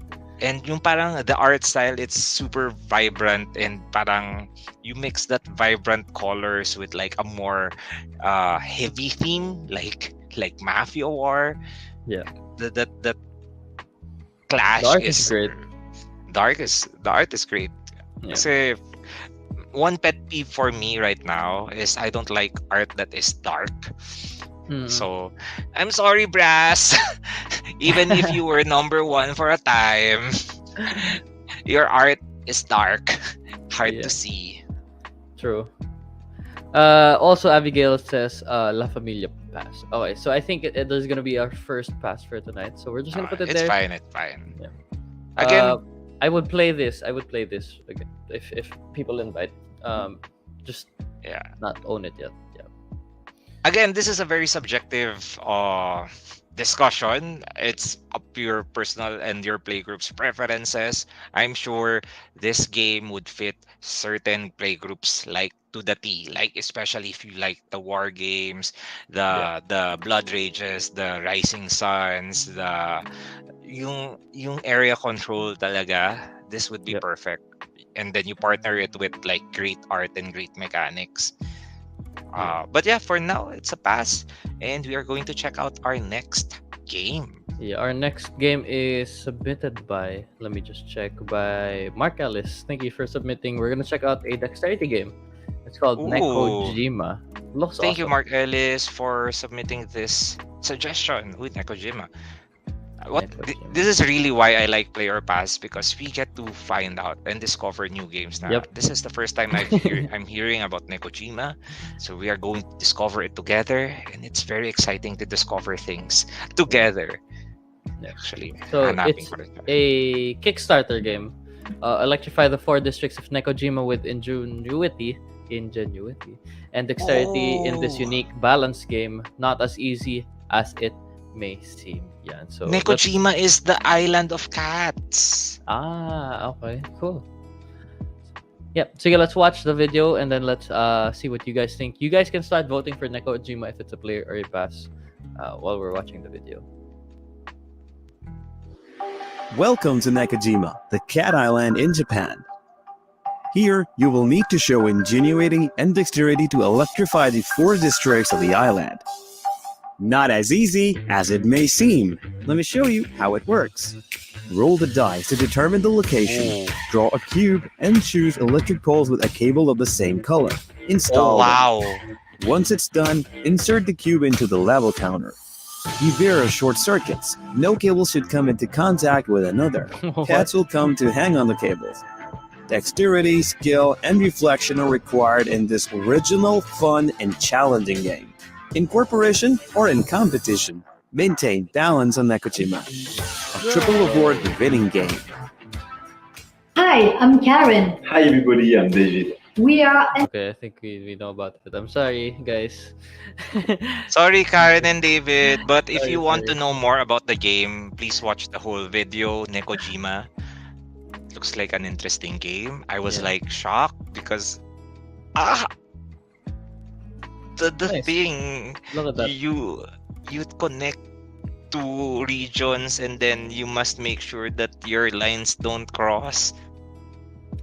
And yung parang the art style, it's super vibrant, and parang you mix that vibrant colors with like a more heavy theme, like Mafia War. Yeah. That clash The art is great. The art is great. Yeah. Kasi one pet peeve for me right now is I don't like art that is dark. So I'm sorry, Brass. Even if you were number 1 for a time, your art is dark, hard to see. True. Also, Abigail says La Familia pass. Okay, so I think there's gonna be our first pass for tonight. So we're just gonna put it there. It's fine. Yeah. Again, I would play this again if people invite. Just not own it yet. Yeah. Again, this is a very subjective discussion. It's up to your personal and your playgroups preferences. I'm sure this game would fit certain playgroups like to the T, like especially if you like the war games, the blood rages, the rising suns, yung area control talaga. This would be perfect. And then you partner it with like great art and great mechanics. But yeah, for now it's a pass, and we are going to check out our next game. Yeah, our next game is submitted by, let me just check, by Mark Ellis. Thank you for submitting. We're gonna check out a dexterity game. It's called Nekojima. Looks Thank you, awesome. Mark Ellis, for submitting this suggestion with Nekojima. This is really why I like Player Pass, because we get to find out and discover new games now. This is the first time I'm hearing about Nekojima, so we are going to discover it together, and it's very exciting to discover things together. Actually, so it's a Kickstarter game. Electrify the 4 districts of Nekojima with ingenuity, and dexterity in this unique balance game. Not as easy as it may seem. Yeah, so Nekojima is the island of cats. Okay, cool. Yep. So let's watch the video and then let's see what you guys think. You guys can start voting for Nekojima if it's a player or a pass while we're watching the video. Welcome to Nekojima, the cat island in Japan. Here, you will need to show ingenuity and dexterity to electrify the 4 districts of the island. Not as easy as it may seem. Let me show you how it works. Roll the dice to determine the location. Draw a cube and choose electric poles with a cable of the same color. Install them. Once it's done, insert the cube into the level counter. Beware of short circuits. No cable should come into contact with another. Cats will come to hang on the cables. Dexterity, skill, and reflection are required in this original, fun, and challenging game. In cooperation or in competition, maintain balance on Nekojima. A triple award winning game. Hi, I'm Karen. Hi everybody, I'm David. We are... Okay, I think we know about it. I'm sorry, guys. Sorry, Karen and David, but if you want to know more about the game, please watch the whole video, Nekojima. Looks like an interesting game. I was like shocked because the thing, look at that. you connect two regions and then you must make sure that your lines don't cross.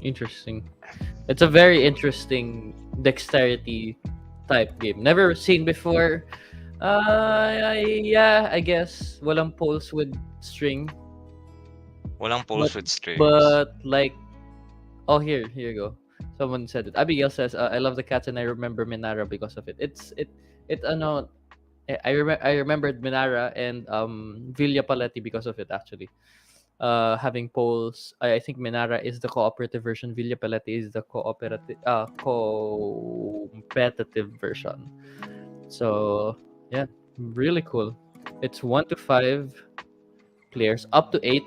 Interesting. It's a very interesting dexterity type game. Never seen before. Yeah, I guess walang poles with string, Walang but poles with strings. but like, oh, here you go. Someone said it. Abigail says, "I love the cats and I remember Minara because of it." It ano I remembered Minara and Villa Paletti because of it actually. Having polls, I think Minara is the cooperative version. Villa Paletti is the competitive version. So yeah, really cool. It's 1 to 5 players, up to 8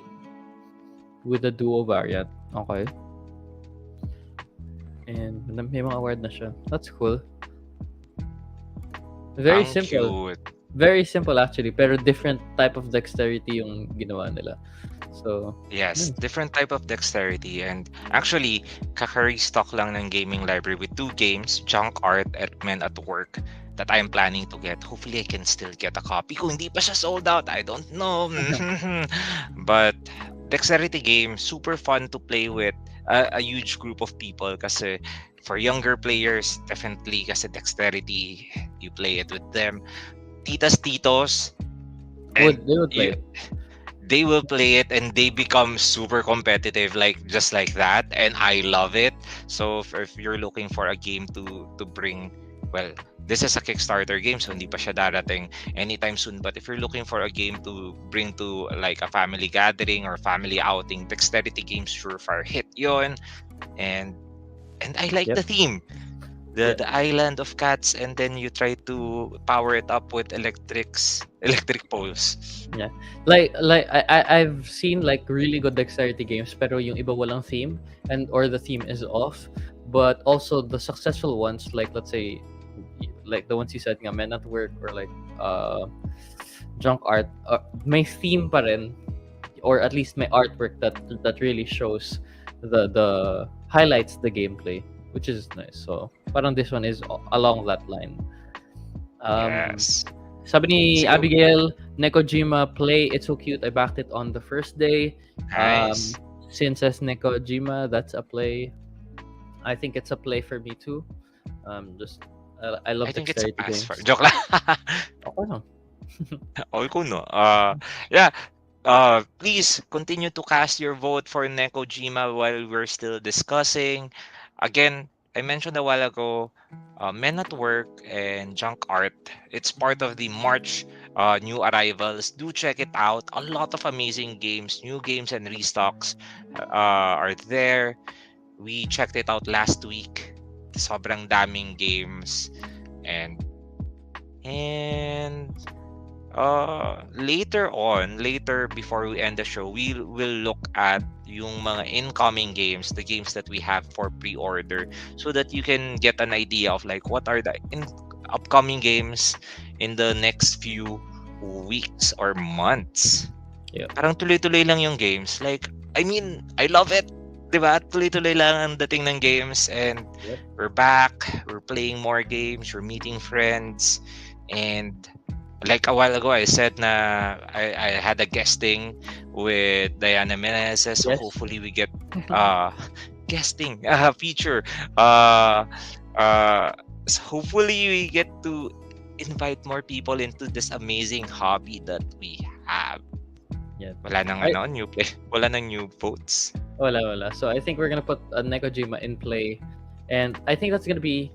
with the duo variant. Okay. And may mga award na siya. That's cool. Very Ang simple. cute. Very simple actually, pero different type of dexterity yung ginawa nila. So, Yes, different type of dexterity. And actually, kaka-restock lang ng gaming library with 2 games, Junk Art at Men at Work, that I'm planning to get. Hopefully, I can still get a copy. Kung hindi pa siya sold out, I don't know. But dexterity game, super fun to play with a huge group of people kasi for younger players, definitely kasi dexterity, you play it with them. Titas, titos, and they would play you, they will play it and they become super competitive just like that, and I love it. So if you're looking for a game to bring, well, this is a Kickstarter game, so hindi pa siya darating anytime soon, but if you're looking for a game to bring to like a family gathering or family outing, dexterity games surefire hit yon. and I like Yep. the theme, the island of cats, and then you try to power it up with electric poles. Yeah. Like I've seen like really good dexterity games pero yung iba walang theme or the theme is off. But also the successful ones, like let's say like the ones you said nga, Men at Work or like Junk Art, may theme pa rin, or at least may artwork that really shows the highlights the gameplay, which is nice. So parang this one is along that line. Yes. Sabi ni Sige. Abigail, Nekojima play, it's so cute. I backed it on the first day. Nice. Sin says Nekojima, that's a play. I think it's a play for me too. I love I think it's a dexterity pass games. for joke lang. Okay lang. All ko no. Yeah. Please continue to cast your vote for Nekojima while we're still discussing. Again, I mentioned a while ago, Men at Work and Junk Art. It's part of the March new arrivals. Do check it out. A lot of amazing games, new games and restocks are there. We checked it out last week. Sobrang daming games. And later before we end the show, we will look at yung mga incoming games, the games that we have for pre-order, so that you can get an idea of like what are the upcoming games in the next few weeks or months. Yeah. Parang tuloy-tuloy lang yung games. Like, I mean, I love it. Diba? Tuloy-tuloy lang ang dating ng games, and Yep. we're back. We're playing more games. We're meeting friends. And like a while ago, I said na I had a guesting with Diana Menezes, so Yes. hopefully we get guesting feature. So hopefully we get to invite more people into this amazing hobby that we have. Yeah. Wala nang wala nang new votes. Wala. So I think we're gonna put Nekojima in play, and I think that's gonna be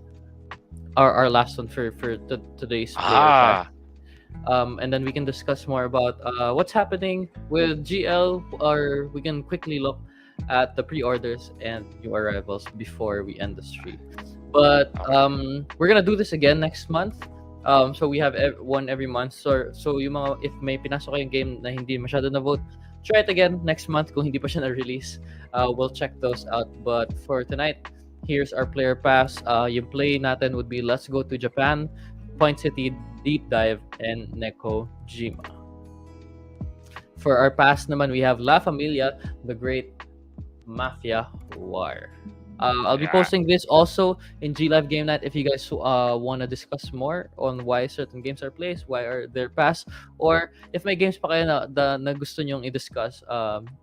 our last one for today's player pack. And then we can discuss more about what's happening with GL, or we can quickly look at the pre-orders and new arrivals before we end the stream. But we're gonna do this again next month. So we have one every month. So yung mga, if may pinasok kayong game na hindi masyado na vote, try it again next month kung hindi pa siya na-release. We'll check those out. But for tonight, here's our player pass. Yung play natin would be Let's Go to Japan, Point City Deep Dive, and Nekojima. For our pass naman, we have La Familia, The Great Mafia War. I'll be posting this also in G Live Game Night if you guys want to discuss more on why certain games are placed, why are their pass, or if may games pa kayo na gusto nyong i-discuss,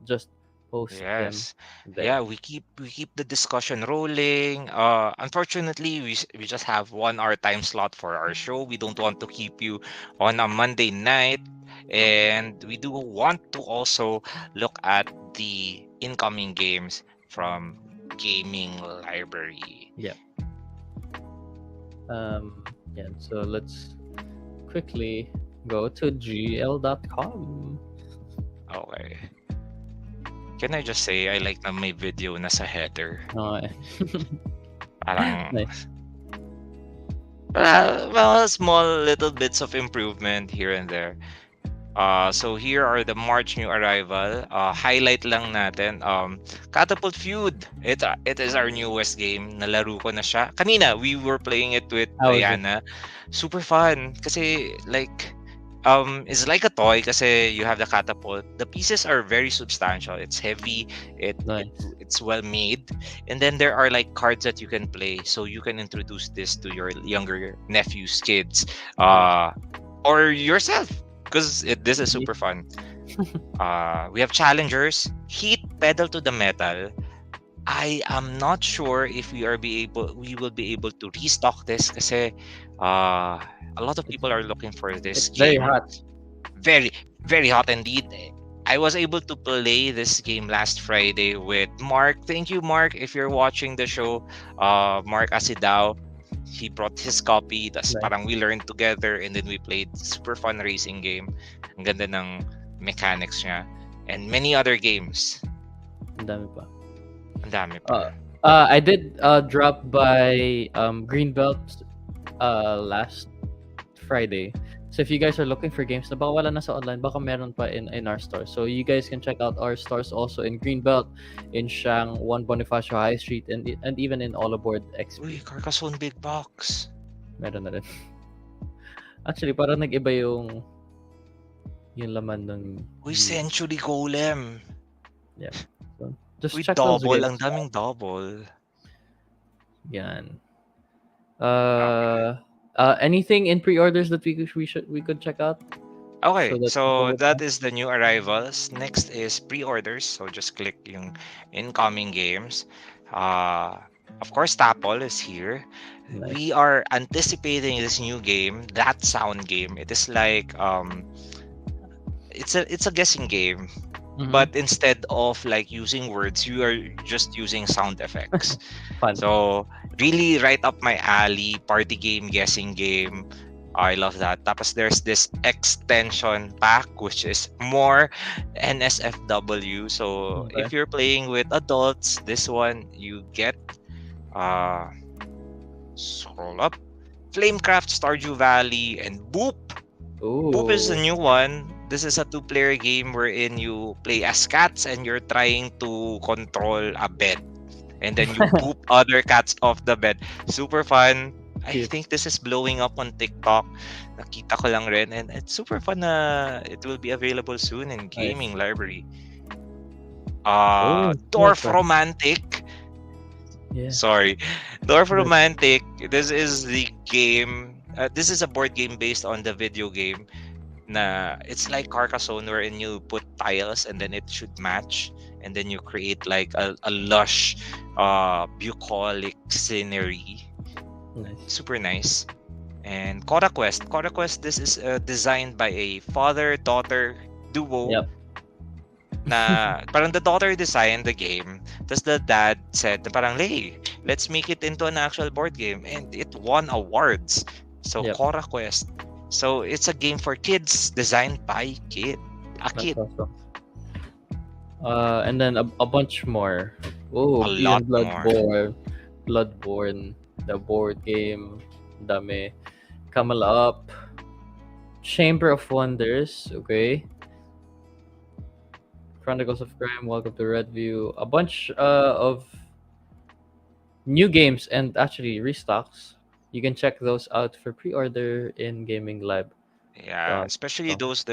just host them Yes. there. Yeah, we keep the discussion rolling. Unfortunately, we just have 1 hour time slot for our show. We don't want to keep you on a Monday night, and we do want to also look at the incoming games from gaming library. Yeah. Yeah. So let's quickly go to gl.com. Okay. Can I just say I like na may video na sa header. Okay. Parang Nice. well, small little bits of improvement here and there. So here are the March new arrival. Highlight lang natin. Catapult Feud. It is our newest game. Nalaro ko na siya. Kanina, we were playing it with How was it? Diana. Super fun. Kasi like, it's like a toy kasi you have the catapult. The pieces are very substantial. It's heavy. Nice. It's well made. And then there are like cards that you can play. So you can introduce this to your younger nephews, kids, or yourself. Because this is super fun. We have challengers, heat pedal to the metal. I am not sure if we will be able to restock this kasi a lot of people are looking for this It's very game. hot. Very, very hot indeed. I was able to play this game last Friday with Mark. Thank you, Mark, if you're watching the show. Mark Asidao. He brought his copy. Tas Nice. parang we learned together and then we played super fun racing game. Ang ganda ng mechanics niya. And many other games. Ang dami pa. Ang dami pa. I did drop by Greenbelt last Friday. So if you guys are looking for games na baka wala na sa online, baka meron pa in our store. So you guys can check out our stores also in Greenbelt, in Shang, 1 Bonifacio High Street, and even in All Aboard XP. Uy, Carcassonne Big Box. Meron na rin. Actually, parang nag-iba yung laman ng... Uy, Century Golem. Yeah. So, just Uy, check those double. games. Ang daming double. Yan. Anything in pre-orders that we could check out? Okay, that so people that is the new arrivals. Next is pre-orders. So just click yung incoming games. Of course, Tapol is here. Nice. We are anticipating this new game, That Sound game. It is like it's a guessing game, Mhm. but instead of like using words, you are just using sound effects. Fun. So really right up my alley, party game, guessing game. I love that. Tapos there's this extension pack which is more NSFW. So Okay. if you're playing with adults, this one you get scroll up. Flamecraft, Stardew Valley, and Boop. Ooh. Boop is a new one. This is a 2-player game wherein you play as cats and you're trying to control a bed. And then you poop other cats off the bed. Super fun. I Cute. think this is blowing up on TikTok. Nakita ko lang rin. And it's super fun na it will be available soon in gaming library. Dwarf super. Romantic. Yeah. Sorry. Dwarf Good. Romantic. This is the game. This is a board game based on the video game. Na it's like Carcassonne wherein you put tiles and then it should match. And then you create like a lush, bucolic scenery. Nice. Super nice. And Cora Quest. Cora Quest, this is designed by a father-daughter duo. Yep. Na parang the daughter designed the game. Tapos the dad said na parang, hey, let's make it into an actual board game. And it won awards. So Yep. Cora Quest. So it's a game for kids designed by a kid. That's awesome. And then a bunch more. Oh, A lot Bloodborne. Bloodborne. The board game. Dami. Camel Up. Chamber of Wonders. Okay. Chronicles of Crime. Welcome to Redview. A bunch of new games and actually restocks. You can check those out for pre-order in Gaming Lab. Yeah, especially those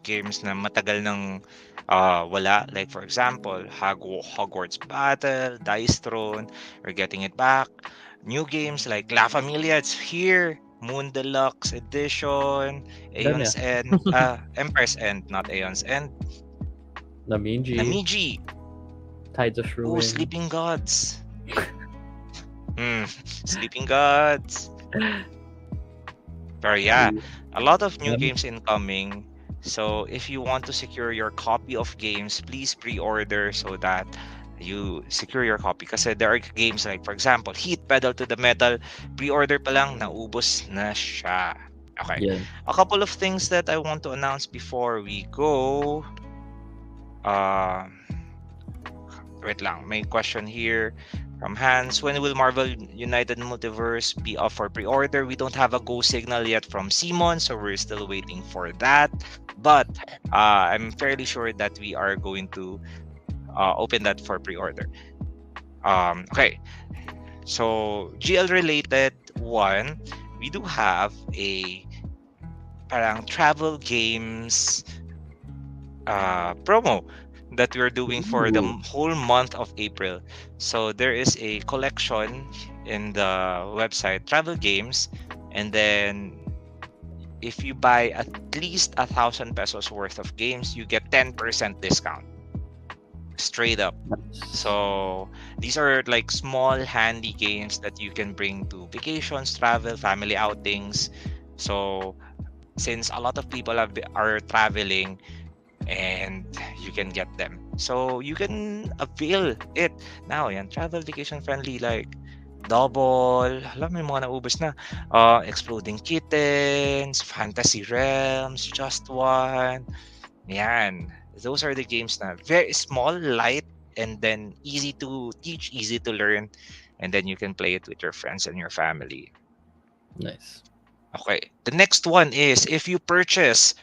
games na matagal nang wala. Like for example, Hogwarts Battle, Dice Throne, we're getting it back. New games like La Familia, it's here. Moon Deluxe Edition, Aeon's End, Emperor's End, not Aeon's End. Namiji, Namiji. Tides of Oh, Ruin. Sleeping Gods. Sleeping Gods. But yeah, a lot of new games incoming. So if you want to secure your copy of games, please pre-order so that you secure your copy. Kasi there are games like, for example, Heat Pedal to the Metal, pre-order pa lang, naubos na siya. Okay. Yeah. A couple of things that I want to announce before we go. Wait lang, may question here from Hans. When will Marvel United Multiverse be up for pre-order? We don't have a go signal yet from Simon, so we're still waiting for that. But I'm fairly sure that we are going to open that for pre-order. Okay, so GL related one, we do have a parang travel games promo that we're doing for the whole month of April. So there is a collection in the website, Travel Games, and then if you buy at least 1,000 pesos worth of games, you get 10% discount. Straight up. So these are like small handy games that you can bring to vacations, travel, family outings. So since a lot of people are traveling, and you can get them. So you can avail it now. Yan, travel vacation friendly like Double, alam mo yung mga naubos na. Exploding Kittens, Fantasy Realms, Just One. Yan. Those are the games na very small, light, and then easy to teach, easy to learn, and then you can play it with your friends and your family. Nice. Okay. The next one is if you purchase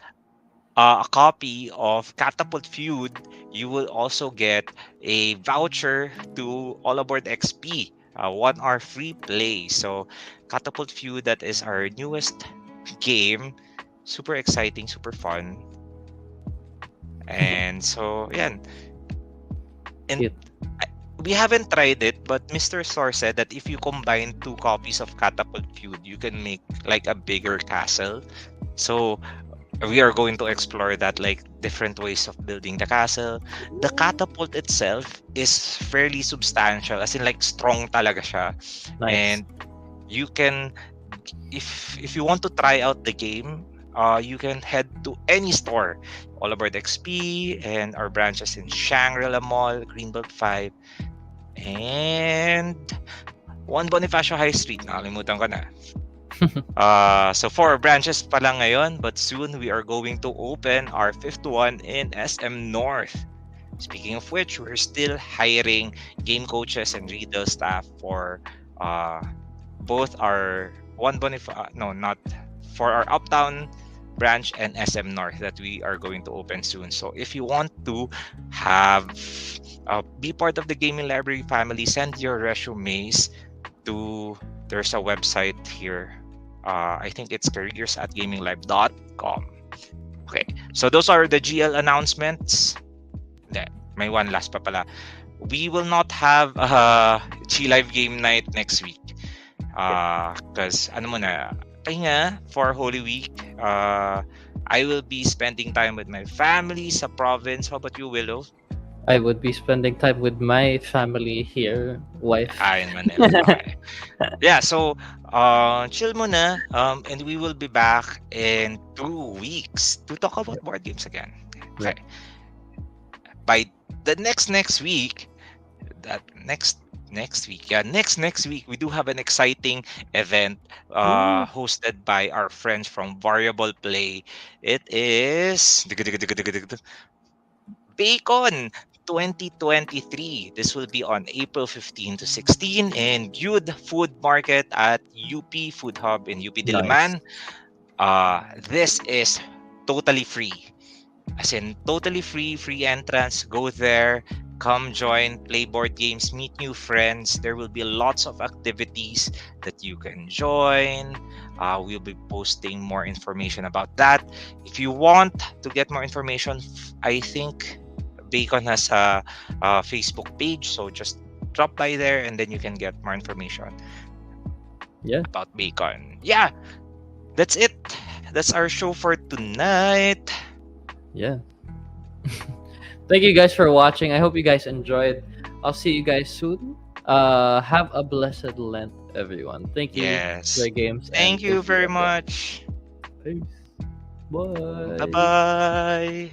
a copy of Catapult Feud, you will also get a voucher to All Aboard XP, 1 hour free play. So Catapult Feud, that is our newest game. Super exciting, super fun. And so, yan. And we haven't tried it, but Mr. Sor said that if you combine 2 copies of Catapult Feud, you can make like a bigger castle. So we are going to explore that, like different ways of building the castle. The catapult itself is fairly substantial, as in like strong talaga siya. Nice. And you can, if you want to try out the game, you can head to any store, All Aboard XP, and our branches in Shangri-La Mall, Greenbelt 5, and 1 Bonifacio High Street. Nakalimutan ko na. So 4 branches pa lang ngayon, but soon we are going to open our 5th one in SM North. Speaking of which, we're still hiring game coaches and retail staff for both our for our Uptown branch and SM North that we are going to open soon. So if you want to be part of the gaming library family, send your resumes to, there's a website here. I think it's careers@gaminglive.com. Okay, so those are the GL announcements. May one last pa pala. We will not have G Live game night next week. Because pahinga for Holy Week. I will be spending time with my family sa province. How about you, Willow? I would be spending time with my family here, wife. In Manila. Okay. Yeah, so chill muna, and we will be back in 2 weeks to talk about board games again. Okay. By the next week, next week, we do have an exciting event hosted by our friends from Variable Play. It is Bacon 2023. This will be on April 15 to 16 in Youth Food Market at UP Food Hub in UP Diliman. This is totally free. As in, totally free entrance. Go there, come join, play board games, meet new friends. There will be lots of activities that you can join. We'll be posting more information about that. If you want to get more information, I think Bacon has a Facebook page, so just drop by there and then you can get more information about Bacon. Yeah, that's it. That's our show for tonight. Yeah. Thank you guys for watching. I hope you guys enjoyed. I'll see you guys soon. Have a blessed Lent, everyone. Thank you. Yes. Play games. Thank you very much. Peace. Bye. Bye bye.